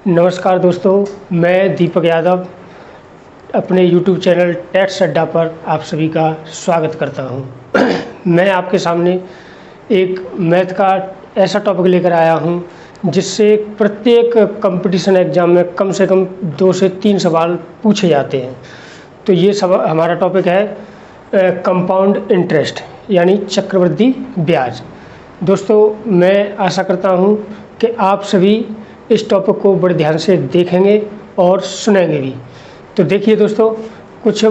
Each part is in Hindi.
नमस्कार दोस्तों, मैं दीपक यादव अपने YouTube चैनल टैक्स अड्डा पर आप सभी का स्वागत करता हूं। मैं आपके सामने एक मैथ का ऐसा टॉपिक लेकर आया हूं जिससे प्रत्येक कंपटीशन एग्ज़ाम में कम से कम 2 से 3 सवाल पूछे जाते हैं। तो ये सब हमारा टॉपिक है कंपाउंड इंटरेस्ट यानी चक्रवृद्धि ब्याज। दोस्तों, मैं आशा करता हूं कि आप सभी इस टॉपिक को बड़े ध्यान से देखेंगे और सुनेंगे भी। तो देखिए दोस्तों, कुछ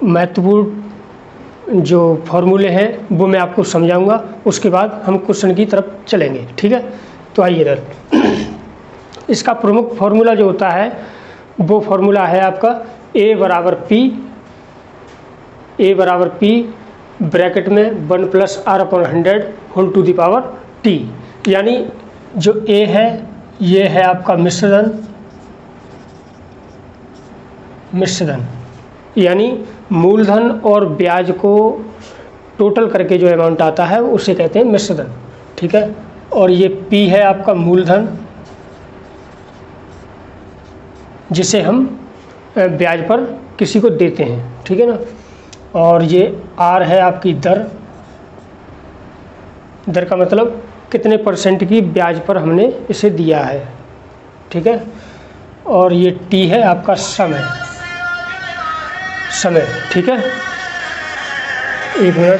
महत्वपूर्ण जो फॉर्मूले हैं वो मैं आपको समझाऊंगा, उसके बाद हम क्वेश्चन की तरफ चलेंगे। ठीक है, तो आइए इधर। इसका प्रमुख फार्मूला जो होता है वो फार्मूला है आपका A बराबर P ब्रैकेट में 1 + r/100 whole to the power t। यानी जो A है ये है आपका मिश्रधन यानी मूलधन और ब्याज को टोटल करके जो अमाउंट आता है उसे कहते हैं मिश्रधन। ठीक है, और ये P है आपका मूलधन जिसे हम ब्याज पर किसी को देते हैं। ठीक है ना, और ये R है आपकी दर का मतलब कितने % की ब्याज पर हमने इसे दिया है। ठीक है, और ये T है आपका समय। ठीक है, एक मिनट।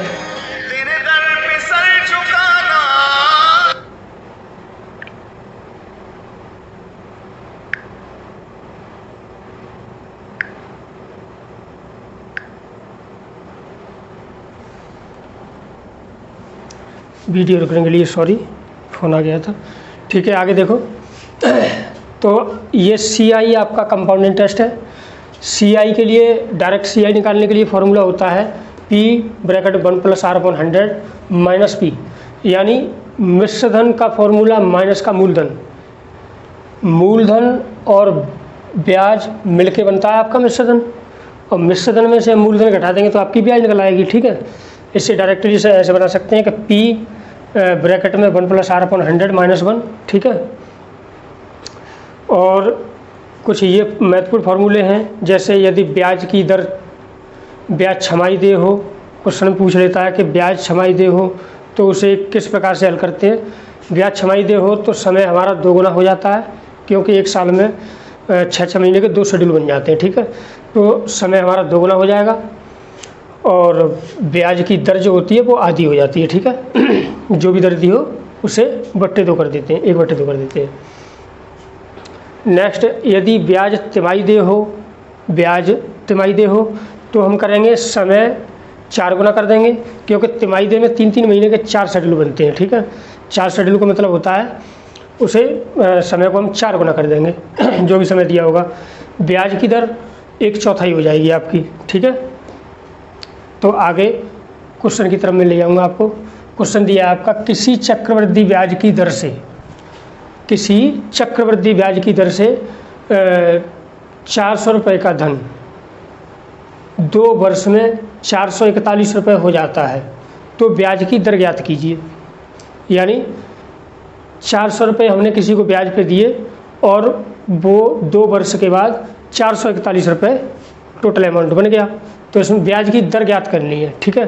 वीडियो रुकने के लिए सॉरी, फ़ोन आ गया था। ठीक है, आगे देखो। तो ये CI आपका कंपाउंड इंटरेस्ट है। CI के लिए डायरेक्ट CI निकालने के लिए फॉर्मूला होता है P ब्रैकेट 1 + r/100 - P। यानी मिश्रधन का फॉर्मूला माइनस का मूलधन और ब्याज मिलके बनता है आपका मिश्रधन, और मिश्रधन में से हम मूलधन घटा देंगे तो आपकी ब्याज निकल आएगी। ठीक है, इससे डायरेक्टली से ऐसे बना सकते हैं कि P ब्रैकेट में 1 + r/100 - 1। ठीक है, और कुछ ये महत्वपूर्ण फार्मूले हैं, जैसे यदि ब्याज छमाही देय हो, क्वेश्चन पूछ लेता है कि ब्याज छमाही देय हो तो उसे किस प्रकार से हल करते हैं। ब्याज छमाही देय हो तो समय हमारा 2 गुना हो जाता है, क्योंकि एक साल में 6 महीने के 2 शेड्यूल बन जाते हैं। ठीक है, तो समय हमारा 2 गुना हो जाएगा और ब्याज की दर जो होती है वो आधी हो जाती है। ठीक है, जो भी दर दी हो उसे बट्टे 2 कर देते हैं, 1/2 कर देते हैं। नेक्स्ट, यदि ब्याज तिमाही देय हो तो हम करेंगे समय 4 गुना कर देंगे, क्योंकि तिमाही देय में 3-3 महीने के 4 शेड्यूल बनते हैं। ठीक है, 4 शेड्यूल का मतलब होता है उसे समय को हम 4 गुना कर देंगे जो भी समय दिया होगा। ब्याज की दर 1/4 हो जाएगी आपकी। ठीक है, तो आगे क्वेश्चन की तरफ मैं ले जाऊँगा आपको। क्वेश्चन दिया है आपका, किसी चक्रवृद्धि ब्याज की दर से 400 रुपये का धन 2 वर्ष में 441 रुपये हो जाता है, तो ब्याज की दर ज्ञात कीजिए। यानी 400 रुपये हमने किसी को ब्याज पे दिए और वो 2 वर्ष के बाद 441 रुपये टोटल अमाउंट बन गया, तो इसमें ब्याज की दर ज्ञात करनी है। ठीक है,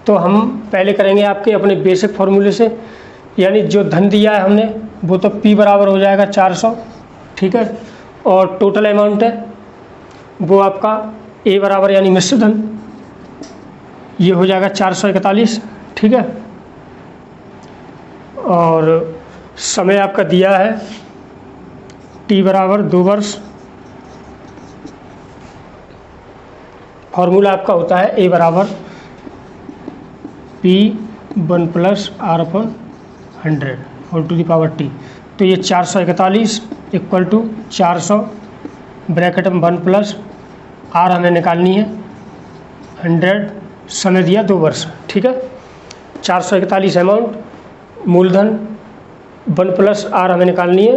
तो हम पहले करेंगे आपके अपने बेसिक फार्मूले से। यानी जो धन दिया है हमने वो तो P बराबर हो जाएगा 400। ठीक है, और टोटल अमाउंट है वो आपका A बराबर यानी मिश्रधन, ये हो जाएगा 441। ठीक है, और समय आपका दिया है T बराबर 2 वर्ष। फार्मूला आपका होता है A बराबर P 1 + r/100 whole to the power t। तो ये 441 = 400 ब्रैकेट में 1 + r हमें निकालनी है 100, समय दिया 2 वर्ष। ठीक है, 441 अमाउंट, मूलधन 1 + r हमें निकालनी है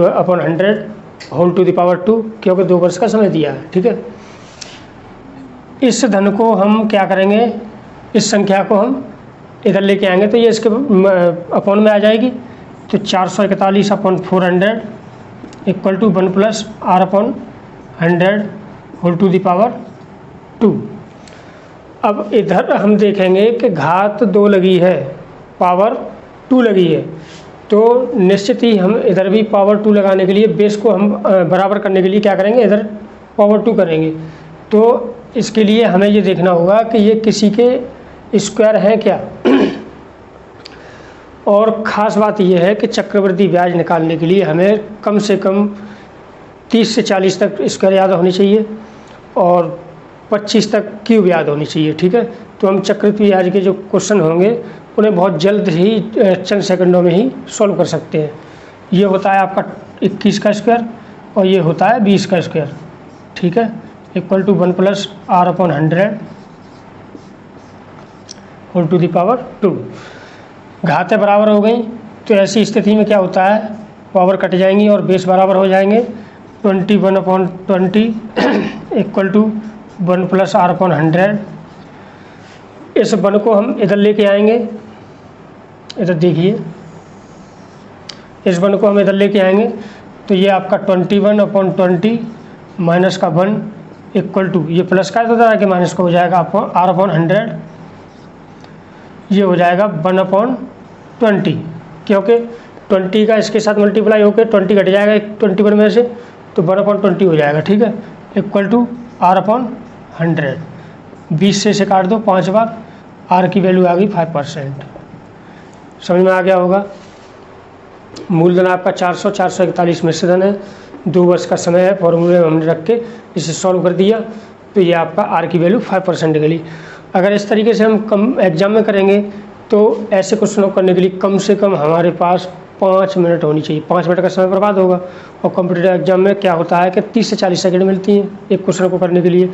upon 100 whole to the power 2, क्योंकि 2 वर्ष का समय दिया है। ठीक है, इस धन को हम क्या करेंगे, इस संख्या को हम इधर लेके आएंगे तो ये इसके अपॉन में आ जाएगी, तो 441 upon 400 equal to 1 plus r upon 100 whole to the power 2। अब इधर हम देखेंगे कि घात 2 लगी है, पावर 2 लगी है, तो निश्चित ही हम इधर भी पावर 2 लगाने के लिए बेस को हम बराबर करने के लिए क्या करेंगे, इधर पावर 2 करेंगे। तो इसके लिए हमें ये देखना होगा कि ये किसी के स्क्वायर है क्या। और ख़ास बात यह है कि चक्रवृद्धि ब्याज निकालने के लिए हमें कम से कम 30 से 40 तक स्क्वायर याद होनी चाहिए और 25 तक क्यूब याद होनी चाहिए। ठीक है, तो हम चक्रवृद्धि ब्याज के जो क्वेश्चन होंगे उन्हें बहुत जल्द ही चंद सेकंडों में ही सॉल्व कर सकते हैं। ये होता है आपका 21 का स्क्वायर और ये होता है 20 का स्क्वायर। ठीक है, equal to 1 plus r upon 100 whole to the power 2। घातें बराबर हो गई, तो ऐसी स्थिति में क्या होता है, पावर कट जाएंगी और बेस बराबर हो जाएंगे। 21 upon 20 equal to 1 plus r upon 100। इस 1 को हम इधर लेके आएंगे, इधर देखिए, इस 1 को हम इधर लेके आएंगे तो ये आपका 21 अपॉन 20 माइनस का 1 इक्वल टू, ये प्लस का तो तरह के माइनस का हो जाएगा r अपॉन 100, ये हो जाएगा 1 अपॉन 20, क्योंकि 20 का इसके साथ मल्टीप्लाई होकर 20 घट जाएगा 21 में से, तो 1 अपॉन 20 हो जाएगा। ठीक है, इक्वल टू r अपॉन 100। 20 से इसे काट दो 5 बार, r की वैल्यू आ गई 5%। समझ में आ गया होगा। मूलधन आपका 441 मिश्र धन है, 2 वर्ष का समय है, फॉर्मूले में हमने रख के इसे सॉल्व कर दिया, तो ये आपका r की वैल्यू 5% निकली। अगर इस तरीके से हम कम एग्जाम में करेंगे तो ऐसे क्वेश्चनों को करने के लिए कम से कम हमारे पास 5 मिनट होनी चाहिए। 5 मिनट का समय बर्बाद होगा। और कॉम्पिटिटिव एग्जाम में क्या होता है कि 30 से 40 सेकंड मिलती हैं एक क्वेश्चन को करने के लिए।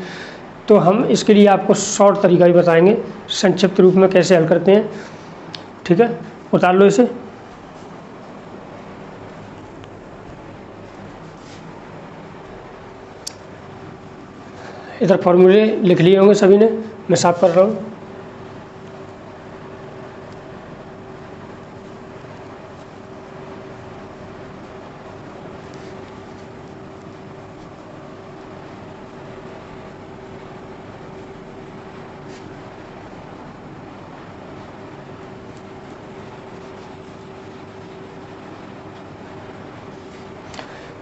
तो हम इसके लिए आपको शॉर्ट तरीका ही बताएंगे, संक्षिप्त रूप में कैसे हल करते हैं। ठीक है, उतार लो इसे। इधर फॉर्मूले लिख लिए होंगे सभी ने, मैं साफ कर रहा हूँ।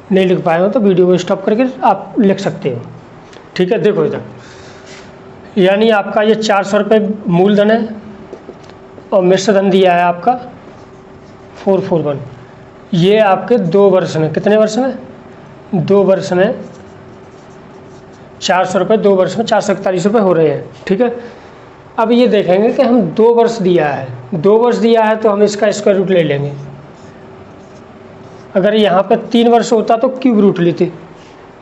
नहीं लिख पाए हो तो वीडियो को स्टॉप करके आप लिख सकते हो। ठीक है, देखो इधर, यानी आपका ये 400 रुपये मूलधन है और मिश्र धन दिया है आपका 441। ये आपके 2 वर्ष में, कितने वर्ष में, 2 वर्ष में 400 रुपये, 2 वर्ष में 441 रुपये हो रहे हैं। ठीक है, अब ये देखेंगे कि हम 2 वर्ष दिया है, 2 वर्ष दिया है तो हम इसका स्क्वायर रूट ले लेंगे। अगर यहाँ पर 3 वर्ष होता तो क्यूब रूट लेते,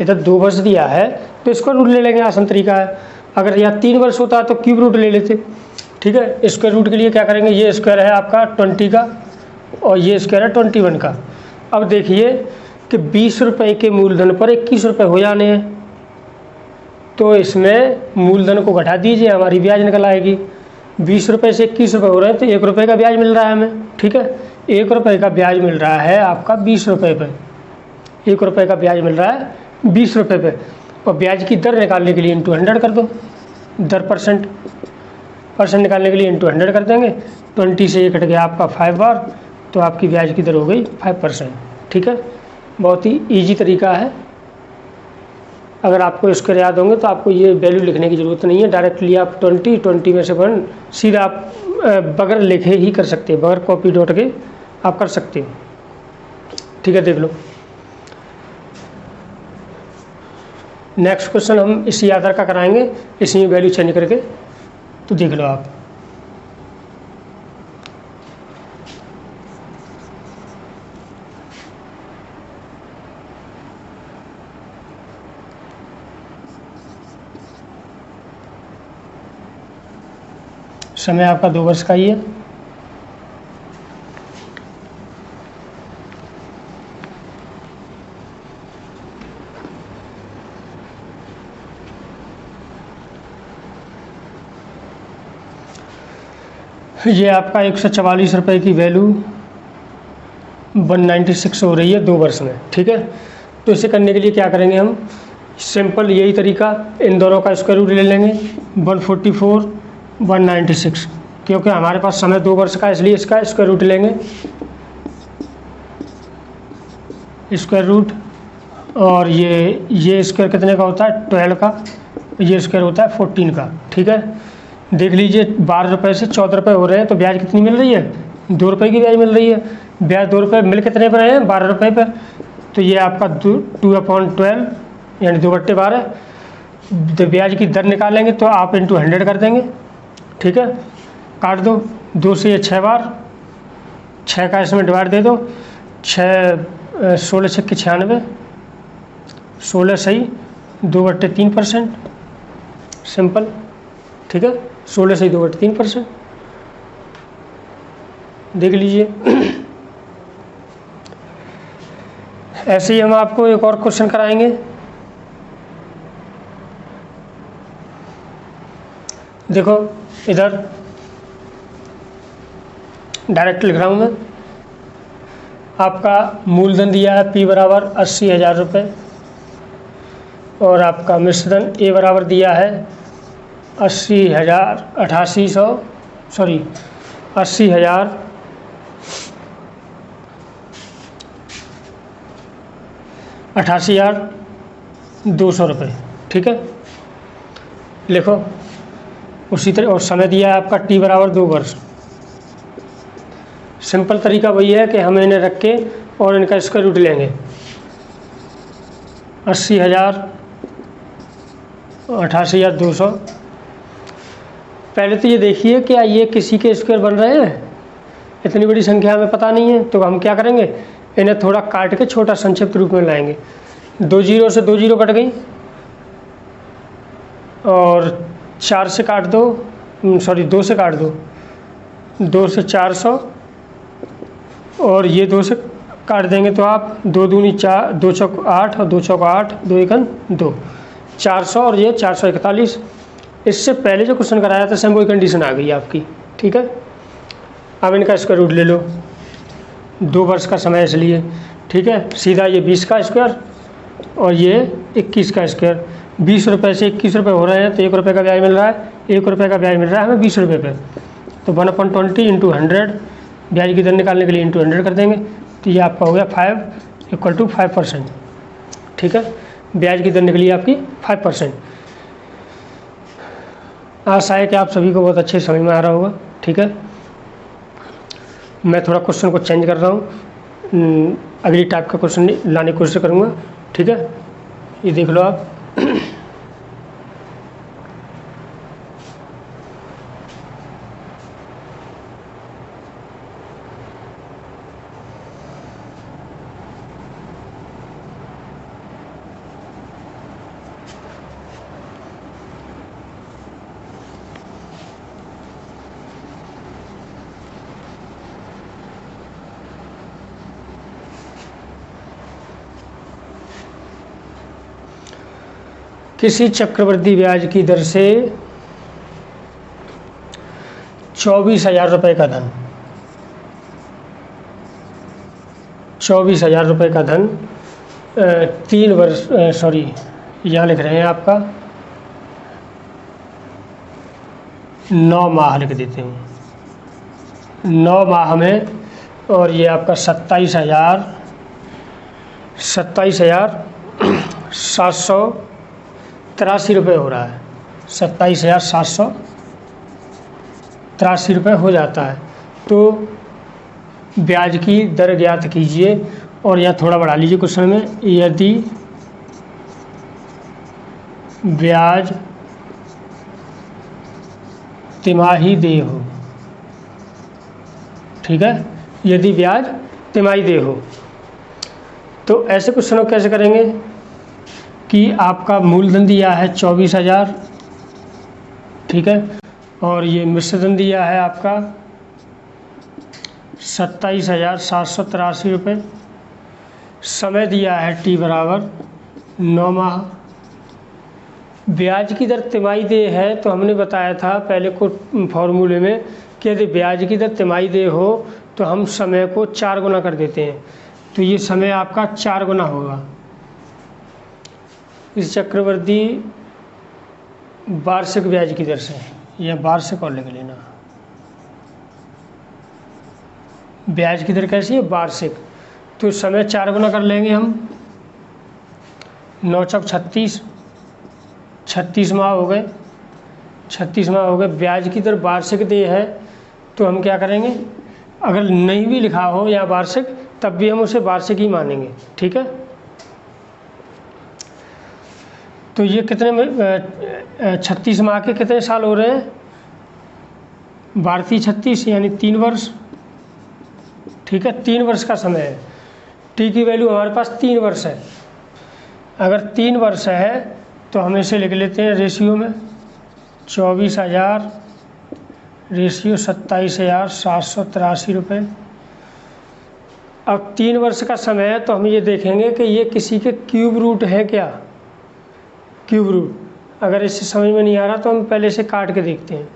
इधर 2 वर्ष दिया है तो स्क्वायर रूट ले लेंगे, आसान तरीका है। अगर यहाँ 3 वर्ष होता तो क्यूब रूट ले लेते। ठीक है, स्क्वायर रूट के लिए क्या करेंगे, ये स्क्वायर है आपका 20 का और ये स्क्वायर है 21 का। अब देखिए कि 20 रुपये के मूलधन पर 21 रुपये हो जाने हैं, तो इसमें मूलधन को घटा दीजिए, हमारी ब्याज निकल आएगी। 20 रुपये से 21 रुपये हो रहे हैं तो 1 रुपये का ब्याज मिल रहा है हमें। ठीक है, 1 रुपये का ब्याज मिल रहा है आपका 20 रुपये पे, 1 रुपये का ब्याज मिल रहा है 20 रुपये पे। और ब्याज की दर निकालने के लिए इंटू 100 कर दो, दर परसेंट निकालने के लिए इंटू 100 कर देंगे। 20 से ये कट गया आपका 5 बार, तो आपकी ब्याज की दर हो गई 5%। ठीक है, बहुत ही ईजी तरीका है। अगर आपको इसके याद होंगे तो आपको ये वैल्यू लिखने की ज़रूरत नहीं है, डायरेक्टली आप 20 में से 1 सीधा आप बगैर लिखे ही कर सकते हैं, बगैर कॉपी डॉट के आप कर सकते हो। ठीक है, देख लो। नेक्स्ट क्वेश्चन हम इसी आधार का कराएंगे, इसी में वैल्यू चेंज करके, तो देख लो आप। समय आपका 2 वर्ष का ही है। ये आपका 144 रुपये की वैल्यू 196 हो रही है 2 वर्ष में, ठीक है। तो इसे करने के लिए क्या करेंगे हम, सिंपल यही तरीका, इन दोनों का स्क्वायर रूट ले लेंगे 144 196, क्योंकि हमारे पास समय 2 वर्ष का, इसलिए इसका स्क्वायर रूट लेंगे, स्क्वायर रूट। और ये स्क्वायर कितने का होता है 12 का, ये स्क्वायर होता है 14 का, ठीक है। देख लीजिए 12 रुपये से 14 रुपये हो रहे हैं, तो ब्याज कितनी मिल रही है, 2 रुपये की ब्याज मिल रही है। ब्याज 2 रुपये मिल कितने पर है, 12 रुपये पर। तो ये आपका 2/12 यानी 2/12। तो ब्याज की दर निकालेंगे तो आप इंटू 100 कर देंगे, ठीक है। काट दो, 2 से ये 6 बार, 6 का इसमें डिवाइड दे दो, 16 छक्के 96, 16 सही 2/3%, सिंपल, ठीक है। 16 सही 2/3%, देख लीजिए। ऐसे ही हम आपको एक और क्वेश्चन कराएंगे। देखो इधर डायरेक्ट लिख रहा हूँ मैं, आपका मूलधन दिया है P बराबर 80,000 रुपये, और आपका मिश्रधन A बराबर दिया है 80,000 88,200 रुपये, ठीक है। लिखो उसी तरह, और समय दिया है आपका T बराबर 2 वर्ष। सिंपल तरीका वही है कि हम इन्हें रख के और इनका स्क्वायर रूट लेंगे, 80,000 88,200। पहले तो ये देखिए क्या ये किसी के स्क्वायर बन रहे हैं, इतनी बड़ी संख्या हमें पता नहीं है, तो हम क्या करेंगे, इन्हें थोड़ा काट के छोटा संक्षिप्त रूप में लाएंगे। 2 जीरो से 2 जीरो कट गई, और 4 से काट दो, 2 से काट दो, 2 से 400, और ये 2 से काट देंगे तो आप 2 दूनी 4, 2 चौक 8 और 2 चौक 8, 2 एकन 2, 400 और ये 441। इससे पहले जो क्वेश्चन कराया था सेम वही कंडीशन आ गई आपकी, ठीक है। अब इनका स्क्वायर रूट ले लो, 2 वर्ष का समय इसलिए, ठीक है। सीधा ये 20 का स्क्वायर और ये 21 का स्क्वायर। 20 रुपये से 21 रुपये हो रहे हैं, तो 1 रुपये का ब्याज मिल रहा है, 1 रुपये का ब्याज मिल रहा है हमें 20 रुपये पे। तो 1/20 इंटू 100, ब्याज की दर निकालने के लिए इंटू 100 कर देंगे, तो ये आपका हो गया 5 = 5%, ठीक है। ब्याज की दर निकली आपकी 5%। आशा है कि आप सभी को बहुत अच्छे समझ में आ रहा होगा, ठीक है। मैं थोड़ा क्वेश्चन को चेंज कर रहा हूँ, अगली टाइप का क्वेश्चन लाने की कोशिश करूँगा, ठीक है। ये देख लो आप, किसी चक्रवृद्धि ब्याज की दर से 24,000 रुपये का धन, 24,000 रुपये का धन 3 वर्ष, यहाँ लिख रहे हैं आपका 9 माह लिख देते हैं, 9 माह में, और ये आपका 27,783 रुपये हो रहा है, 27,783 रुपये हो जाता है। तो ब्याज की दर ज्ञात कीजिए, और यहाँ थोड़ा बढ़ा लीजिए क्वेश्चन में, यदि ब्याज तिमाही देय हो, ठीक है, यदि ब्याज तिमाही देय हो। तो ऐसे क्वेश्चनों कैसे करेंगे कि आपका मूलधन दिया है 24,000, ठीक है, और ये मिश्रधन दिया है आपका 27,783 रुपये, समय दिया है T बराबर 9 माह, ब्याज की दर तिमाही देय है। तो हमने बताया था पहले को फॉर्मूले में कि यदि ब्याज की दर तिमाही देय हो तो हम समय को 4 गुना कर देते हैं, तो ये समय आपका 4 गुना होगा। इस चक्रवृद्धि वार्षिक ब्याज की दर से, यह वार्षिक और लिख लेना। ब्याज की दर कैसी है? वार्षिक। तो समय 4 गुना कर लेंगे हम। 9 चौक 36, 36 माह हो गए, 36 माह हो गए। ब्याज की दर वार्षिक दे है तो हम क्या करेंगे, अगर नहीं भी लिखा हो या वार्षिक तब भी हम उसे वार्षिक ही मानेंगे, ठीक है। तो ये कितने में 36 माह के कितने साल हो रहे हैं? भारतीय 36 यानी 3 वर्ष, ठीक है। 3 वर्ष का समय है। टी की वैल्यू हमारे पास 3 वर्ष है। अगर 3 वर्ष है तो हम इसे लिख लेते हैं रेशियो में 24,000 रेशियो 27,783 रुपये। अब 3 वर्ष का समय है तो हम ये देखेंगे कि ये किसी के क्यूब रूट है क्या, क्यूब रूट। अगर इससे समझ में नहीं आ रहा तो हम पहले से काट के देखते हैं।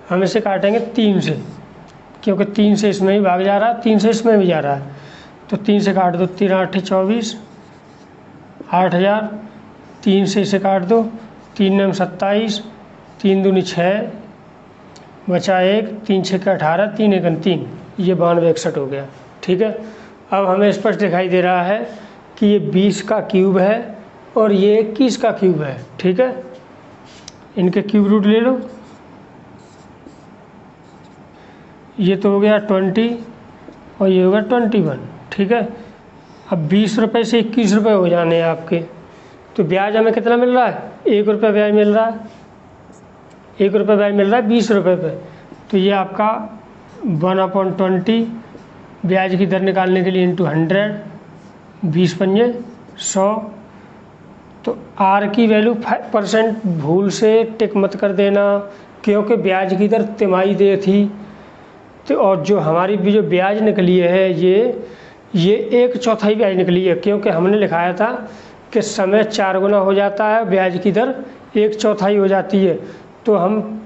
हम इसे काटेंगे 3 से, क्योंकि 3 से इसमें ही भाग जा रहा है, 3 से इसमें भी जा रहा है, तो 3 से काट दो। 3 8 24, 8,000। 3 से इसे काट दो, 3 9 27, 3 दूनी 6, बचा 1, 3 6 का 18, 3 1 3, ये 92 61 हो गया, ठीक है। अब हमें स्पष्ट दिखाई दे रहा है कि ये 20 का क्यूब है और ये 21 का क्यूब है, ठीक है। इनके क्यूब रूट ले लो। ये तो हो गया 20 और ये होगा 21, ठीक है। अब 20 रुपये से 21 रुपये हो जाने हैं आपके, तो ब्याज हमें कितना मिल रहा है? 1 रुपये ब्याज मिल रहा है। 1 रुपये ब्याज मिल रहा है 20 रुपये पे, तो ये आपका 1/20 ब्याज की दर निकालने के लिए इंटू 100, 20 पंजे 100। तो आर की वैल्यू 5% भूल से टिक मत कर देना, क्योंकि ब्याज की दर तिमाही दे थी। तो और जो हमारी भी जो ब्याज निकली है ये 1/4 ब्याज निकली है, क्योंकि हमने लिखाया था कि समय 4 गुना हो जाता है, ब्याज की दर 1/4 हो जाती है। तो हम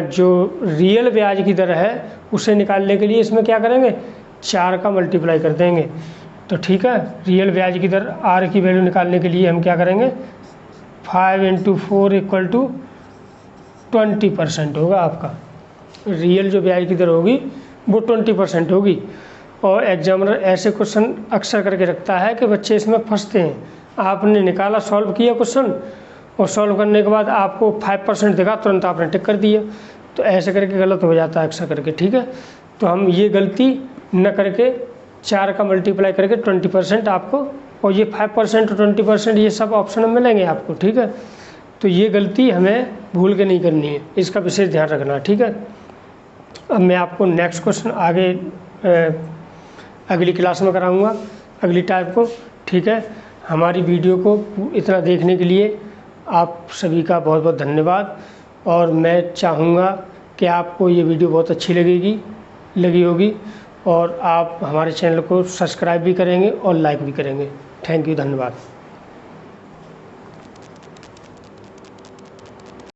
जो रियल ब्याज की दर है उसे निकालने के लिए इसमें क्या करेंगे, 4 का मल्टीप्लाई कर देंगे, तो ठीक है। रियल ब्याज की दर आर की वैल्यू निकालने के लिए हम क्या करेंगे, 5 × 4 = 20% होगा आपका। रियल जो ब्याज की दर होगी वो 20% होगी। और एग्जामिनर ऐसे क्वेश्चन अक्सर करके रखता है कि बच्चे इसमें फंसते हैं। आपने निकाला, सॉल्व किया क्वेश्चन, और सॉल्व करने के बाद आपको 5% दिखा, तुरंत आपने टिक कर दिया, तो ऐसे करके गलत हो जाता है अक्सर करके, ठीक है। तो हम ये गलती न करके 4 का मल्टीप्लाई करके 20% आपको, और ये 5% और 20% ये सब ऑप्शन में मिलेंगे आपको, ठीक है। तो ये गलती हमें भूल के नहीं करनी है, इसका विशेष ध्यान रखना, ठीक है। अब मैं आपको नेक्स्ट क्वेश्चन आगे अगली क्लास में कराऊंगा, अगली टाइप को, ठीक है। हमारी वीडियो को इतना देखने के लिए आप सभी का बहुत बहुत धन्यवाद। और मैं चाहूँगा कि आपको ये वीडियो बहुत अच्छी लगी होगी, और आप हमारे चैनल को सब्सक्राइब भी करेंगे और लाइक भी करेंगे। थैंक यू, धन्यवाद।